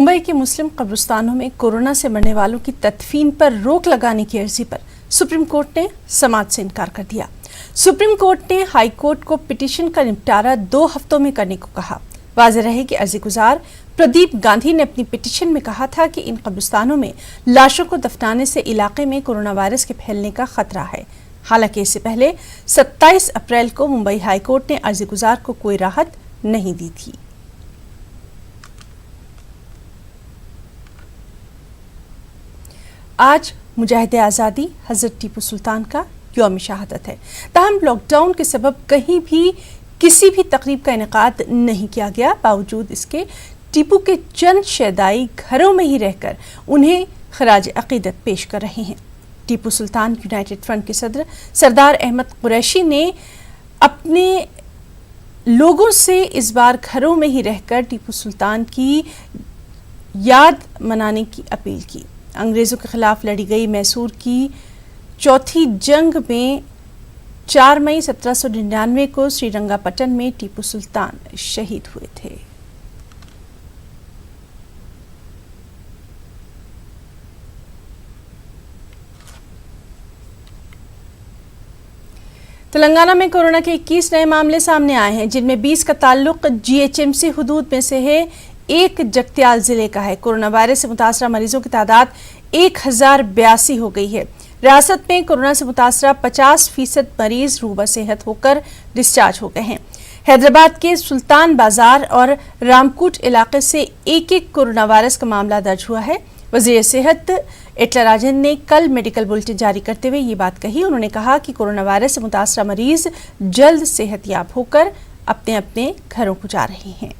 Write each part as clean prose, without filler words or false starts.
मुंबई के मुस्लिम कब्रिस्तानों में कोरोना से मरने वालों की तदफीन पर रोक लगाने की अर्जी पर सुप्रीम कोर्ट ने समाअत से इनकार कर दिया। सुप्रीम कोर्ट ने हाई कोर्ट को पिटीशन का निपटारा 2 हफ्तों में करने को कहा। वाज़ेह रहे कि अर्जी गुजार प्रदीप गांधी ने अपनी पिटीशन में कहा था कि इन कब्रिस्तानों में लाशों को दफनाने से इलाके में कोरोना वायरस के फैलने का खतरा है। हालांकि इससे पहले 27 अप्रैल को मुंबई हाई कोर्ट ने अर्जी गुजार को कोई राहत नहीं दी थी। आज मुजाहिद आज़ादी हज़रत टीपू सुल्तान का यौम शहादत है। ताहम लॉकडाउन के सबब कहीं भी किसी भी तकरीब का इनेकाद नहीं किया गया। बावजूद इसके टीपू के चंद शहदाई घरों में ही रहकर उन्हें खराज अकीदत पेश कर रहे हैं। टीपू सुल्तान यूनाइटेड फ्रंट के सदर सरदार अहमद कुरैशी ने अपने लोगों से इस बार घरों में ही रहकर टीपू सुल्तान की याद मनाने की अपील की। अंग्रेज़ों के खिलाफ लड़ी गई मैसूर की चौथी जंग में 4 मई 1799 को श्रीरंगापट्टन में टीपू सुल्तान शहीद हुए थे। तेलंगाना में कोरोना के 21 नए मामले सामने आए हैं, जिनमें 20 का ताल्लुक जीएचएमसी हुदूद में से है। एक जगत्याल जिले का है। कोरोना वायरस से मुतासरा मरीजों की तादाद 1082 हो गई है। रियासत में कोरोना से मुतासरा 50% मरीज रूबा सेहत होकर डिस्चार्ज हो गए हैं। हैदराबाद के सुल्तान बाजार और रामकूट इलाके से एक कोरोना वायरस का मामला दर्ज हुआ है। वज़ीर सेहत इटला राजन ने कल मेडिकल बुलेटिन जारी करते हुए ये बात कही। उन्होंने कहा कि कोरोना वायरस से मुतासरा मरीज जल्द सेहतयाब होकर अपने अपने घरों को जा रहे हैं।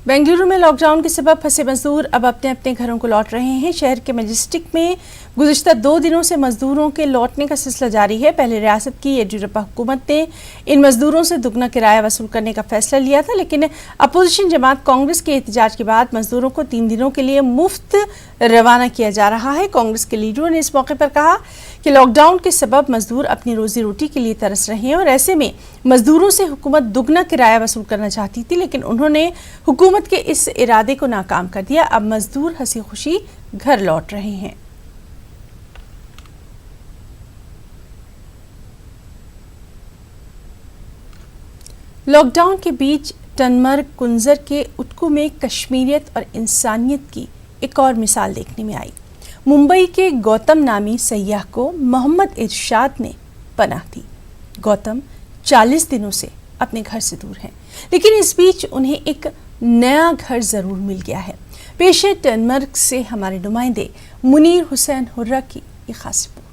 बेंगलुरु में लॉकडाउन के सबब फंसे मजदूर अब अपने अपने घरों को लौट रहे हैं। शहर के मैजेस्टिक में गुज़िश्ता 2 दिनों से मजदूरों के लौटने का सिलसिला जारी है। पहले रियासत की येडियुरप्पा हुकूमत ने इन मजदूरों से दुगना किराया वसूल करने का फैसला लिया था, लेकिन अपोजिशन जमात कांग्रेस के एहतजाज के बाद मजदूरों को 3 दिनों के लिए मुफ्त रवाना किया जा रहा है। कांग्रेस के लीडरों ने इस मौके पर कहा कि लॉकडाउन के सबब मजदूर अपनी रोजी रोटी के लिए तरस रहे हैं और ऐसे में मजदूरों से हुकूमत दुगना किराया वसूल करना चाहती थी, लेकिन उन्होंने हुकूमत के इस इरादे को नाकाम कर दिया। अब मजदूर हंसी खुशी घर लौट रहे हैं। लॉकडाउन के बीच टनमर्ग कुंजर के उटकू में कश्मीरियत और इंसानियत की एक और मिसाल देखने में आई। मुंबई के गौतम नामी सैयाह को मोहम्मद इरशाद ने पनाह दी। गौतम 40 दिनों से अपने घर से दूर हैं, लेकिन इस बीच उन्हें एक नया घर जरूर मिल गया है। पेश है टनमर्ग से हमारे नुमाइंदे मुनीर हुसैन हुर्रा की ये खास रिपोर्ट।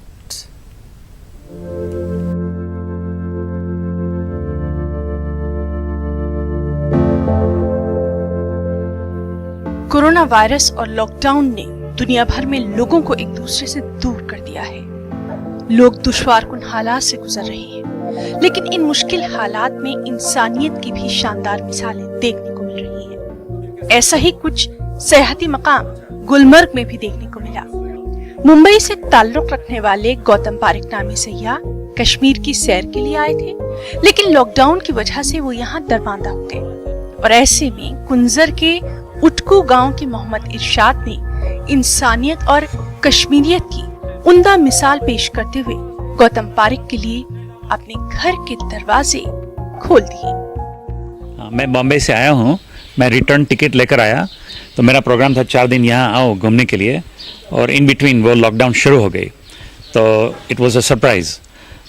कोरोना वायरस और लॉकडाउन ने दुनिया भर में लोगों को एक दूसरे से दूर कर दिया है। लोग दुश्वारकुन हालात से गुजर रहे हैं, लेकिन इन मुश्किल हालात में इंसानियत की भी शानदार मिसालें देखने को मिल रही हैं। ऐसा ही कुछ सयाहती मकाम गुलमर्ग में भी देखने को मिला। मुंबई से ताल्लुक रखने वाले गौतम पारिक नामी सैयाह कश्मीर की सैर के लिए आए थे, लेकिन लॉकडाउन की वजह से वो यहाँ दरबांदा हो गए और ऐसे में कुंजर के उटकू गांव के मोहम्मद इरशाद ने इंसानियत और कश्मीरियत की उम्दा मिसाल पेश करते हुए गौतम पारिक के लिए अपने घर के दरवाजे खोल दिए। मैं बॉम्बे से आया हूँ। मैं रिटर्न टिकट लेकर आया, तो मेरा प्रोग्राम था 4 दिन यहाँ आओ घूमने के लिए, और इन बिटवीन वो लॉकडाउन शुरू हो गई, तो इट वाज अ सरप्राइज़।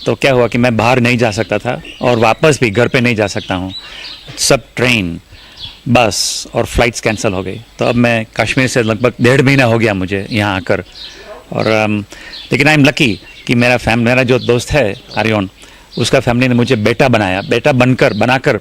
तो क्या हुआ कि मैं बाहर नहीं जा सकता था और वापस भी घर पे नहीं जा सकता हूँ। सब ट्रेन, बस और फ्लाइट्स कैंसिल हो गई। तो अब मैं कश्मीर से लगभग 1.5 महीना हो गया मुझे यहाँ आकर, और लेकिन आई एम लकी कि मेरा जो दोस्त है आर्यन, उसका फैमिली ने मुझे बेटा बनाया, बेटा बनाकर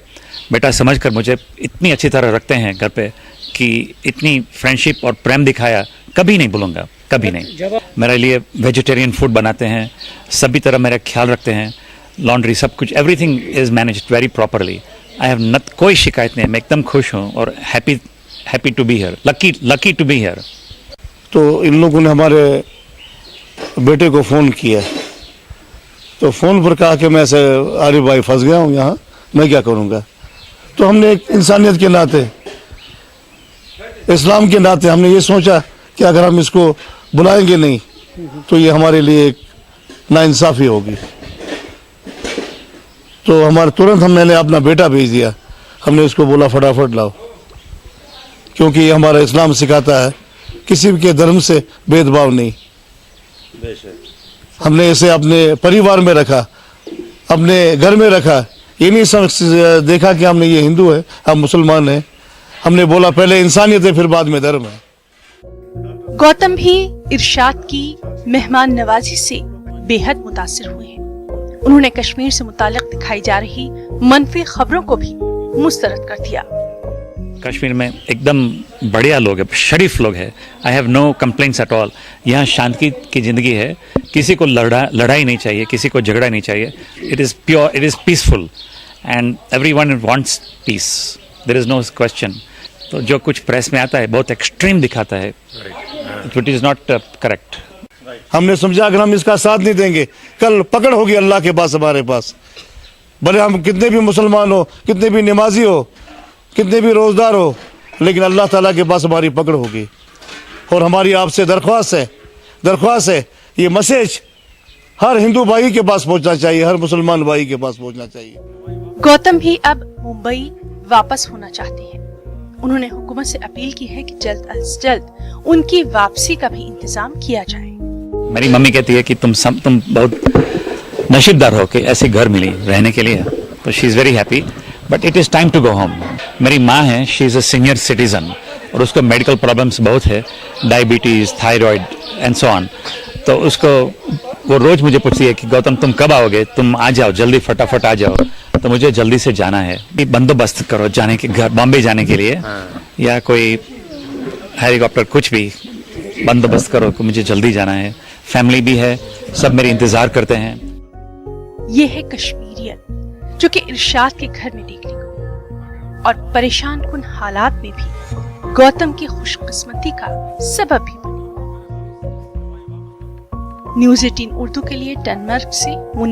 बेटा समझकर मुझे इतनी अच्छी तरह रखते हैं घर पे कि इतनी फ्रेंडशिप और प्रेम दिखाया, कभी नहीं भूलूंगा, कभी नहीं। मेरे लिए वेजिटेरियन फूड बनाते हैं, सभी तरह मेरा ख्याल रखते हैं, लॉन्ड्री सब कुछ, everything is managed very properly. I have not, कोई शिकायत नहीं, मैं एकदम खुश हूँ और happy to be here, lucky to be here. तो इन लोगों ने हमारे बेटे को फ़ोन किया तो फ़ोन पर कहा कि मैं ऐसे आरिफ भाई फंस गया हूँ यहाँ, मैं क्या करूँगा। तो हमने एक इंसानियत के नाते, इस्लाम के नाते हमने ये सोचा कि अगर हम इसको बुलाएंगे नहीं तो ये हमारे लिए एक नाइंसाफ़ी होगी। तो हमारे तुरंत मैंने अपना बेटा भेज दिया, हमने उसको बोला फटाफट लाओ, क्योंकि ये हमारा इस्लाम सिखाता है किसी के धर्म से भेदभाव नहीं। हमने इसे अपने परिवार में रखा, अपने घर में रखा, ये नहीं समझ देखा कि हमने ये हिंदू है हम मुसलमान हैं। हमने बोला पहले इंसानियत है फिर बाद में धर्म है। गौतम भी इरशाद की मेहमान नवाजी से बेहद मुतासिर हुए हैं। उन्होंने कश्मीर से मुताल्लिक दिखाई जा रही मनफी खबरों को भी मुस्तरद कर दिया। कश्मीर में एकदम बढ़िया लोग है, शरीफ लोग है। I have no complaints at all. यहाँ शांति की ज़िंदगी है, किसी को लड़ाई नहीं चाहिए, किसी को झगड़ा नहीं चाहिए। It is pure, it is peaceful and everyone wants peace, there is no question. तो जो कुछ प्रेस में आता है बहुत एक्सट्रीम दिखाता है, इट इज़ नॉट करेक्ट। हमने समझा अगर हम इसका साथ नहीं देंगे कल पकड़ होगी अल्लाह के पास, हमारे पास। भले हम कितने भी मुसलमान हो, कितने भी नमाजी हो, कितने भी रोज़दार हो, लेकिन अल्लाह ताला के पास हमारी पकड़ होगी। और हमारी आपसे दरख्वास्त है ये मैसेज हर हिंदू भाई के पास पहुंचना चाहिए, हर मुसलमान भाई के पास पहुंचना चाहिए। गौतम भी अब मुंबई वापस होना चाहते हैं। उन्होंने हुकूमत से अपील की है कि जल्द अज जल्द उनकी वापसी का भी इंतजाम किया जाए। मेरी मम्मी कहती है कि तुम बहुत नसीबदार हो कि ऐसे घर मिली रहने के लिए, तो she is very happy, but it is time to go home. मेरी माँ है, she is a senior citizen और उसको मेडिकल प्रॉब्लम्स बहुत है, diabetes, thyroid and so on. तो उसको वो रोज़ मुझे पूछती है कि गौतम तुम कब आओगे, तुम आ जाओ जल्दी, फटाफट आ जाओ। तो मुझे जल्दी से जाना है, बंदोबस्त करो जाने के, घर बॉम्बे जाने के लिए या कोई हेलीकॉप्टर कुछ भी बंदोबस्त करो कि मुझे जल्दी जाना है। फैमिली भी है, सब मेरे इंतज़ार करते हैं। ये है कश्मीरियत जो कि इरशाद के घर में देखने को, और परेशान कुन हालात में भी गौतम की खुशकिस्मती का सबब भी बनी। न्यूज़ 18 उर्दू के लिए डेनमार्क से मुनीर